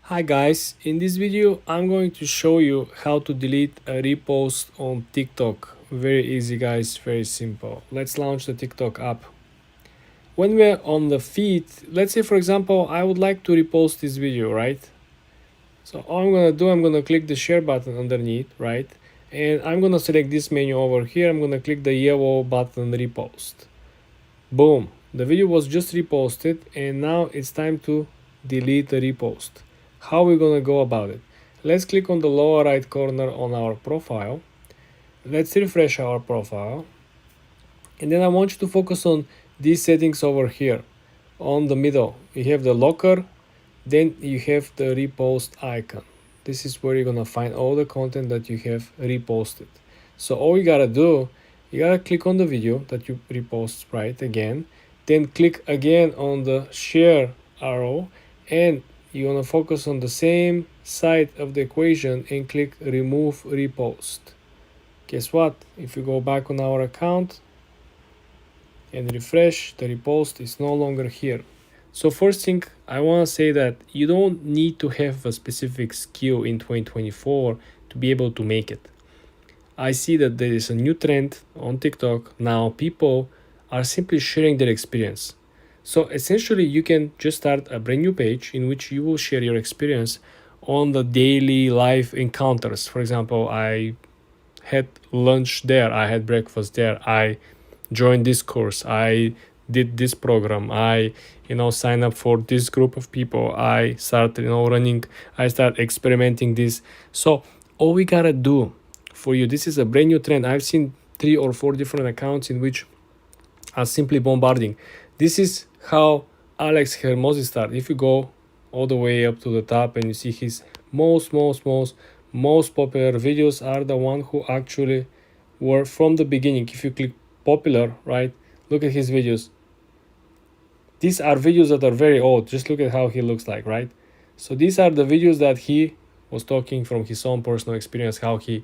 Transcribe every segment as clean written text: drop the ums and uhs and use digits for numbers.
Hi guys, in this video I'm going to show you how to delete a repost on TikTok. Very easy guys, very simple. Let's launch the TikTok app. When we're on the feed, let's say for example I would like to repost this video, right? So all I'm gonna do, I'm gonna click the share button underneath, right? And I'm gonna select this menu over here. I'm gonna click the yellow button repost. Boom, the video was just reposted and now it's time to delete the repost. How are we gonna go about it? Let's click on the lower right corner on our profile. Let's refresh our profile. And then I want you to focus on these settings over here. On the middle, you have the locker, then you have the repost icon. This is where you're gonna find all the content that you have reposted. So all you gotta do, you gotta click on the video that you repost, right, again, then click again on the share arrow, and you wanna focus on the same side of the equation and click remove repost. Guess what? If you go back on our account and refresh, the repost is no longer here. So first thing I want to say that you don't need to have a specific skill in 2024 to be able to make it. I see that there is a new trend on TikTok now. People are simply sharing their experience. So essentially you can just start a brand new page in which you will share your experience on the daily life encounters. For example, I had lunch there, I had breakfast there, I joined this course, I did this program, I sign up for this group of people, I start running, I start experimenting this. So all we gotta do for you, this is a brand new trend. I've seen 3 or 4 different accounts in which are simply bombarding. This is how Alex Hermosi started. If you go all the way up to the top and you see his most popular videos are the one who actually were from the beginning. If you click popular, right, look at his videos. These are videos that are very old. Just look at how he looks like, right? So these are the videos that he was talking from his own personal experience, how he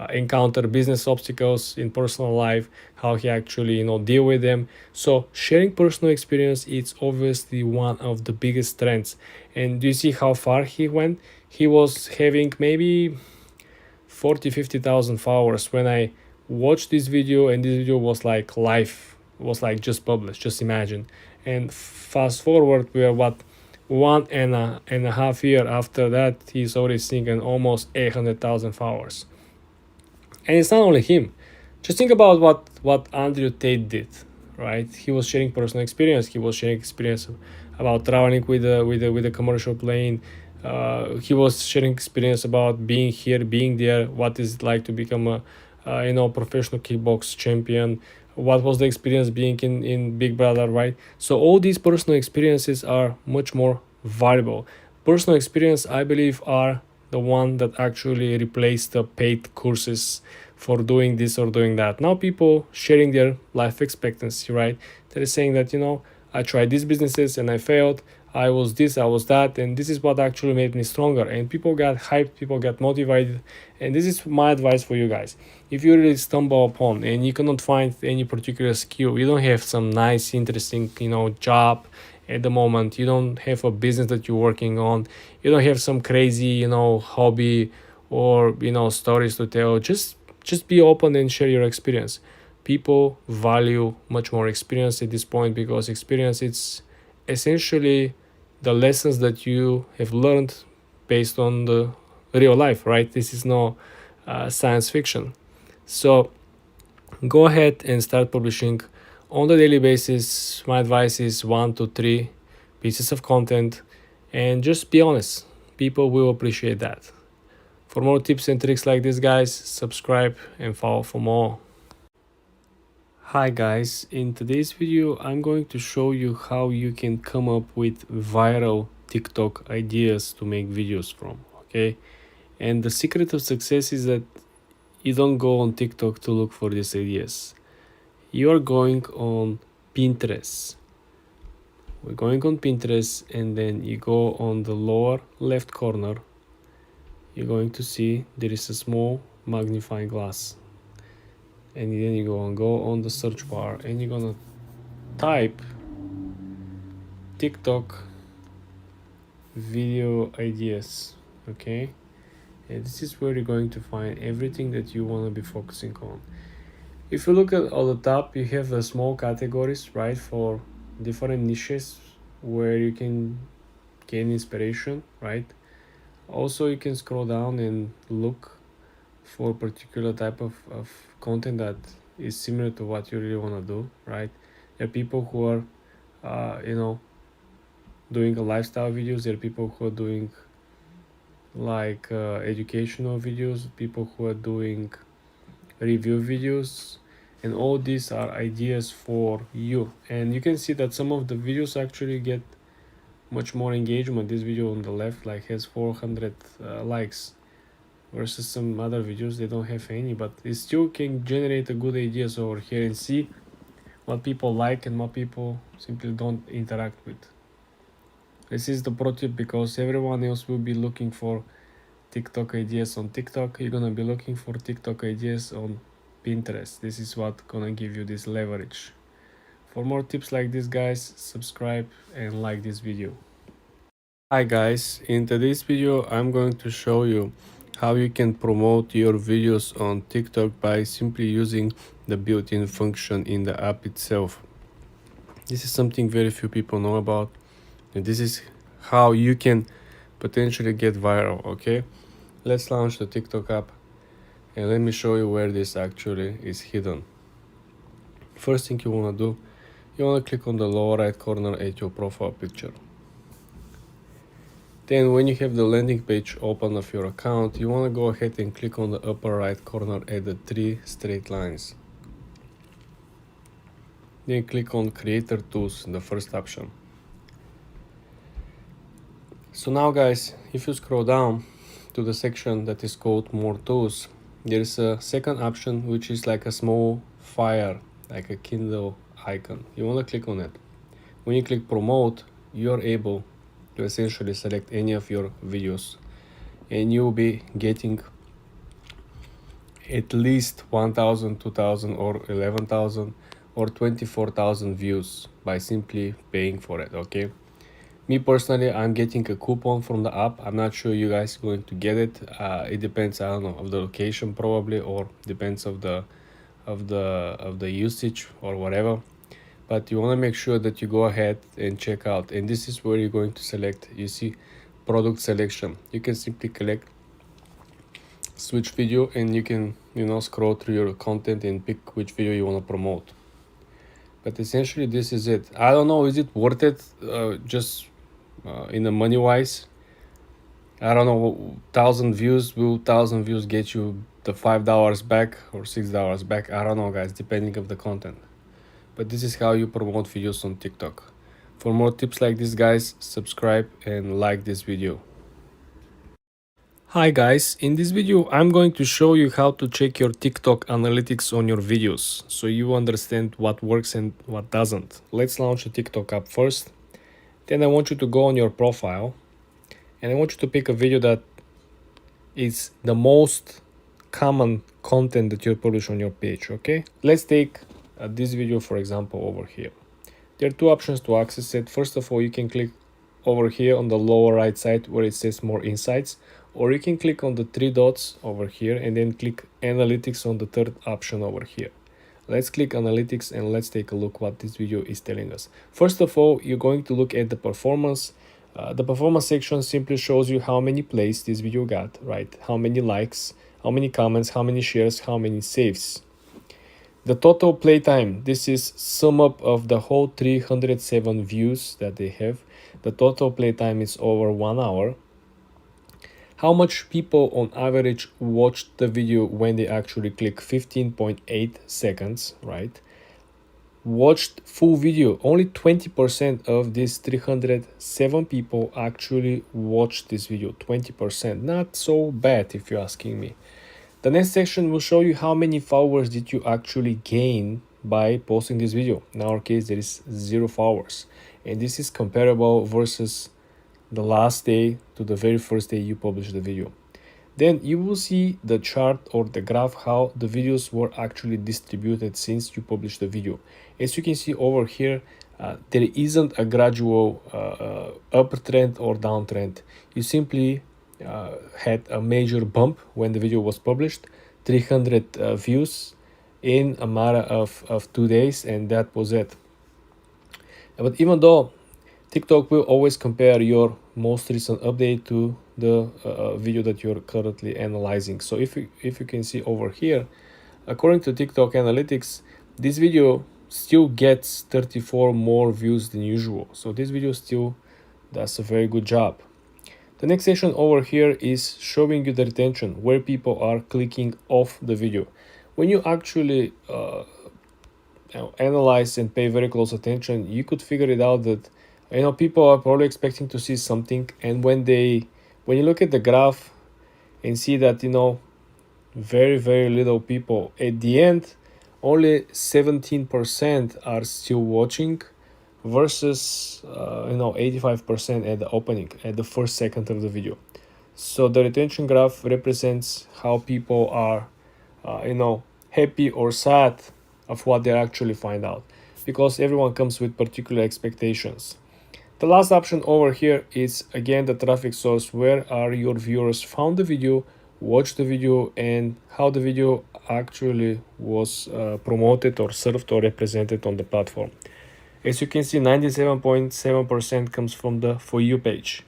encountered business obstacles in personal life, how he actually deal with them. So sharing personal experience is obviously one of the biggest strengths. And do you see how far he went? He was having maybe 40,000-50,000 followers when I watched this video, and this video was like live, was like just published, just imagine. And fast forward, we are 1.5 year after that, he's already seeing almost 800,000 followers. And it's not only him. Just think about what Andrew Tate did, right? He was sharing personal experience. He was sharing experience about traveling with a commercial plane. He was sharing experience about being here, being there. What is it like to become a professional kickbox champion? What was the experience being in Big Brother, right? So all these personal experiences are much more valuable. Personal experience, I believe, are the one that actually replaced the paid courses for doing this or doing that. Now people sharing their life expectancy, right? They're saying that, I tried these businesses and I failed. I was this, I was that, and this is what actually made me stronger. And people got hyped, people got motivated. And this is my advice for you guys. If you really stumble upon and you cannot find any particular skill, you don't have some nice, interesting, job at the moment, you don't have a business that you're working on, you don't have some crazy, hobby or, stories to tell, just be open and share your experience. People value much more experience at this point because experience, it's essentially the lessons that you have learned based on the real life, right? This is no science fiction. So go ahead and start publishing on the daily basis. My advice is 1 to 3 pieces of content, and just be honest. People will appreciate that. For more tips and tricks like this, guys, subscribe and follow for more. Hi guys, in today's video I'm going to show you how you can come up with viral TikTok ideas to make videos from, okay? And the secret of success is that you don't go on TikTok to look for these ideas. You are going on Pinterest. We're going on Pinterest, and then you go on the lower left corner. You're going to see there is a small magnifying glass. And then you go on the search bar and you're gonna type TikTok video ideas. Okay, and this is where you're going to find everything that you want to be focusing on. If you look at the top, you have the small categories, right, for different niches where you can gain inspiration, right? Also, you can scroll down and look for a particular type of content that is similar to what you really want to do, right? There are people who are, doing a lifestyle videos. There are people who are doing like educational videos, people who are doing review videos, and all these are ideas for you. And you can see that some of the videos actually get much more engagement. This video on the left like has 400 likes, versus some other videos they don't have any, but it still can generate a good ideas over here and see what people like and what people simply don't interact with. This is the pro tip, because everyone else will be looking for TikTok ideas on TikTok. You're gonna be looking for TikTok ideas on Pinterest. This is what gonna give you this leverage. For more tips like this, guys, subscribe and like this video. Hi guys, in today's video I'm going to show you how you can promote your videos on TikTok by simply using the built-in function in the app itself. This is something very few people know about, and this is how you can potentially get viral. Okay, let's launch the TikTok app and let me show you where this actually is hidden. First thing you want to do, you want to click on the lower right corner at your profile picture. Then when you have the landing page open of your account, you want to go ahead and click on the upper right corner at the 3 straight lines. Then click on Creator Tools, the first option. So now guys, if you scroll down to the section that is called More Tools, there is a second option which is like a small fire, like a Kindle icon. You want to click on it. When you click Promote, you're able to essentially select any of your videos, and you'll be getting at least 1,000, 2,000 or 11,000 or 24,000 views by simply paying for it. Okay, me personally, I'm getting a coupon from the app. I'm not sure you guys are going to get it. It depends, I don't know, of the location probably, or depends of the usage or whatever. But you want to make sure that you go ahead and check out, and this is where you're going to select. You see product selection. You can simply select switch video, and you can scroll through your content and pick which video you want to promote. But essentially this is it. I don't know, is it worth it just in the money wise? I don't know, 1,000 views, will 1,000 views get you the $5 back or $6 back? I don't know guys, depending of the content. But this is how you promote videos on TikTok. For more tips like this, guys, subscribe and like this video. Hi guys, in this video I'm going to show you how to check your TikTok analytics on your videos, so you understand what works and what doesn't. Let's launch the TikTok app first. Then I want you to go on your profile, and I want you to pick a video that is the most common content that you publish on your page. Okay, let's take this video for example over here. There are two options to access it. First of all, you can click over here on the lower right side where it says more insights, or you can click on the three dots over here and then click analytics on the third option over here. Let's click analytics and let's take a look what this video is telling us. First of all, you're going to look at the performance. The performance section simply shows you how many plays this video got, right? How many likes, how many comments, how many shares, how many saves. The total playtime, this is sum up of the whole 307 views that they have. The total playtime is over 1 hour. How much people on average watched the video when they actually click 15.8 seconds, right? Watched full video, only 20% of these 307 people actually watched this video, 20%. Not so bad if you're asking me. The next section will show you how many followers did you actually gain by posting this video. In our case, there is 0 followers. And this is comparable versus the last day to the very first day you published the video. Then you will see the chart or the graph how the videos were actually distributed since you published the video. As you can see over here, there isn't a gradual uptrend or downtrend. You simply had a major bump when the video was published, 300 views in a matter of 2 days, and that was it. But even though TikTok will always compare your most recent update to the video that you're currently analyzing. So if you can see over here, according to TikTok analytics, this video still gets 34 more views than usual. So this video still does a very good job. The next section over here is showing you the retention, where people are clicking off the video. When you actually analyze and pay very close attention, you could figure it out that people are probably expecting to see something, and when you look at the graph and see that very very little people at the end, only 17% are still watching versus 85% at the opening, at the first second of the video. So the retention graph represents how people are happy or sad of what they actually find out, because everyone comes with particular expectations. The last option over here is again the traffic source, where are your viewers found the video, watched the video, and how the video actually was promoted or served or represented on the platform. As you can see, 97.7% comes from the For You page.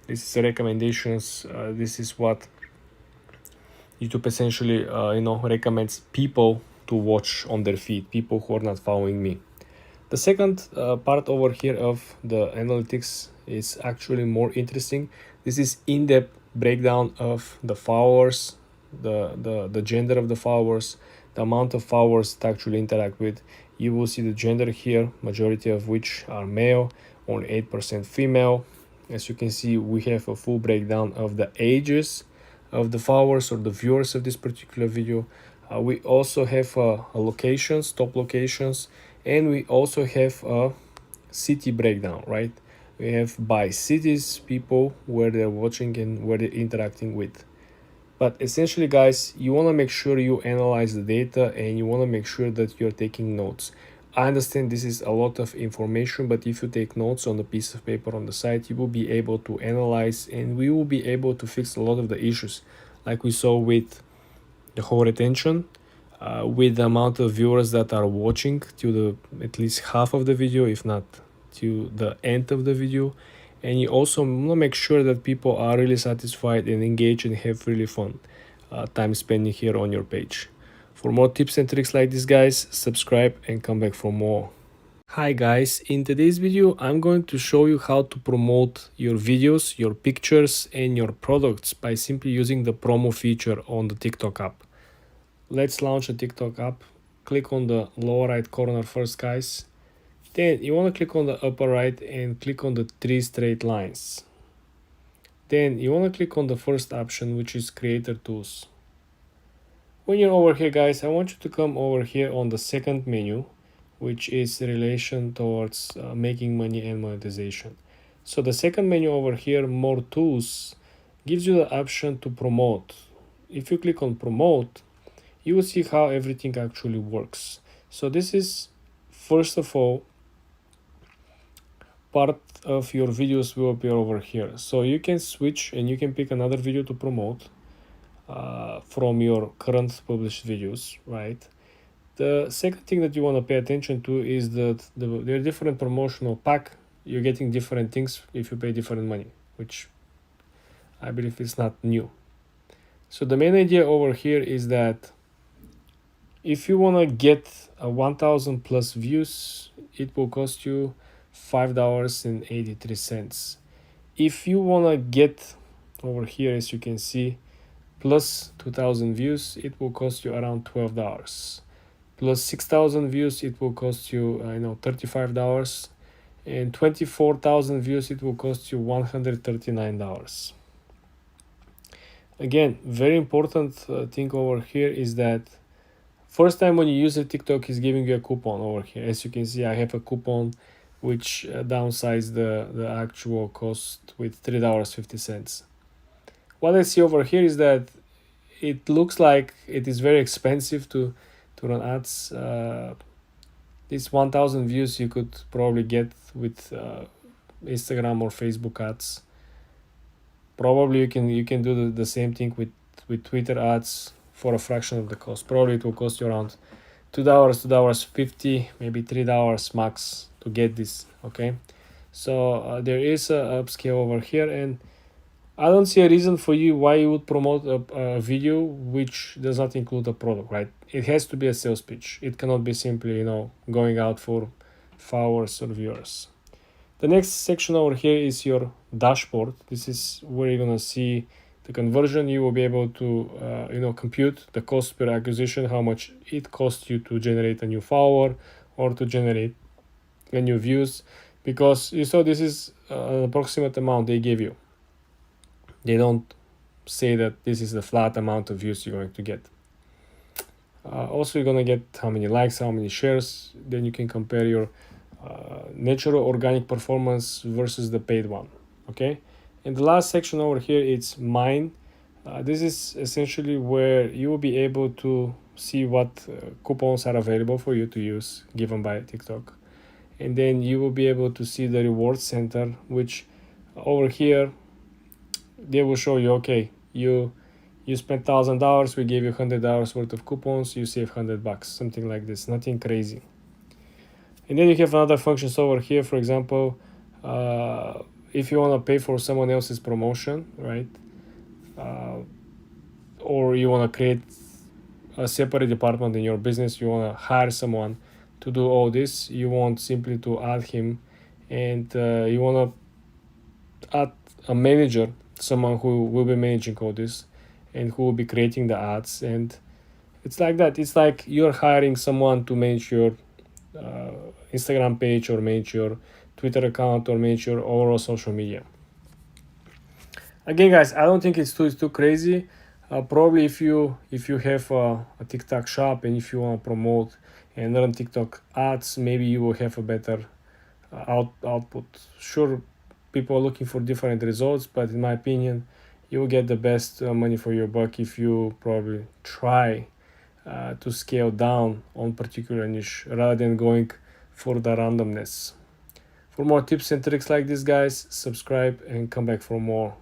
This is the recommendations. This is what YouTube essentially recommends people to watch on their feed, people who are not following me. The second part over here of the analytics is actually more interesting. This is in-depth breakdown of the followers, the gender of the followers, the amount of followers that actually interact with. You will see the gender here, majority of which are male, only 8% female. As you can see, we have a full breakdown of the ages of the followers or the viewers of this particular video. We also have locations, top locations, and we also have a city breakdown, right? We have by cities, people, where they're watching and where they're interacting with. But essentially, guys, you want to make sure you analyze the data and you want to make sure that you're taking notes. I understand this is a lot of information, but if you take notes on a piece of paper on the side, you will be able to analyze, and we will be able to fix a lot of the issues, like we saw with the whole retention, with the amount of viewers that are watching to the at least half of the video, if not to the end of the video. And you also want to make sure that people are really satisfied and engaged and have really fun time spending here on your page. For more tips and tricks like this, guys, subscribe and come back for more. Hi guys, in today's video I'm going to show you how to promote your videos, your pictures, and your products by simply using the promo feature on the TikTok app. Let's launch a TikTok app. Click on the lower right corner first, guys. Then you want to click on the upper right and click on the 3 straight lines. Then you want to click on the first option, which is Creator Tools. When you're over here, guys, I want you to come over here on the second menu, which is relation towards making money and monetization. So the second menu over here, More Tools, gives you the option to promote. If you click on Promote, you will see how everything actually works. So this is, first of all, part of your videos will appear over here. So you can switch and you can pick another video to promote from your current published videos, right? The second thing that you want to pay attention to is that there are different promotional pack. You're getting different things if you pay different money, which I believe is not new. So the main idea over here is that if you want to get a 1000 plus views, it will cost you $5.83. If you want to get over here, as you can see, plus 2000 views, it will cost you around $12. Plus 6000 views, it will cost you $35. And 24,000 views, it will cost you $139. Again, very important thing over here is that first time when you use it, TikTok is giving you a coupon over here. As you can see, I have a coupon which downsized the actual cost with $3.50. What I see over here is that it looks like it is very expensive to run ads This 1000 views you could probably get with Instagram or Facebook ads. Probably you can do the same thing with Twitter ads for a fraction of the cost. Probably it will cost you around $2, $2.50, maybe $3 max to get this. Okay, so there is a upscale over here, and I don't see a reason for you why you would promote a video which does not include a product, right? It has to be a sales pitch. It cannot be simply, going out for followers or viewers. The next section over here is your dashboard. This is where you're gonna see the conversion. You will be able to, compute the cost per acquisition, how much it costs you to generate a new follower or to generate a new views, because you saw this is an approximate amount they gave you. They don't say that this is the flat amount of views you're going to get. Also, you're gonna get how many likes, how many shares. Then you can compare your natural organic performance versus the paid one. Okay, and the last section over here, it's mine. This is essentially where you will be able to see what coupons are available for you to use given by TikTok, and then you will be able to see the reward center, which over here they will show you, okay, you spent $1,000, we gave you $100 worth of coupons, you save $100, something like this, nothing crazy. And then you have another functions over here. For example, if you want to pay for someone else's promotion, right, or you want to create a separate department in your business, you want to hire someone to do all this, you want simply to add him, and you want to add a manager, someone who will be managing all this and who will be creating the ads. And it's like that. It's like you're hiring someone to manage your Instagram page, or manage your Twitter account, or manage your overall social media. Again, guys, I don't think it's too crazy. Probably if you have a TikTok shop and if you want to promote and run TikTok ads, maybe you will have a better output. Sure, people are looking for different results, but in my opinion, you will get the best money for your buck if you probably try to scale down on particular niche rather than going for the randomness. For more tips and tricks like this, guys, subscribe and come back for more.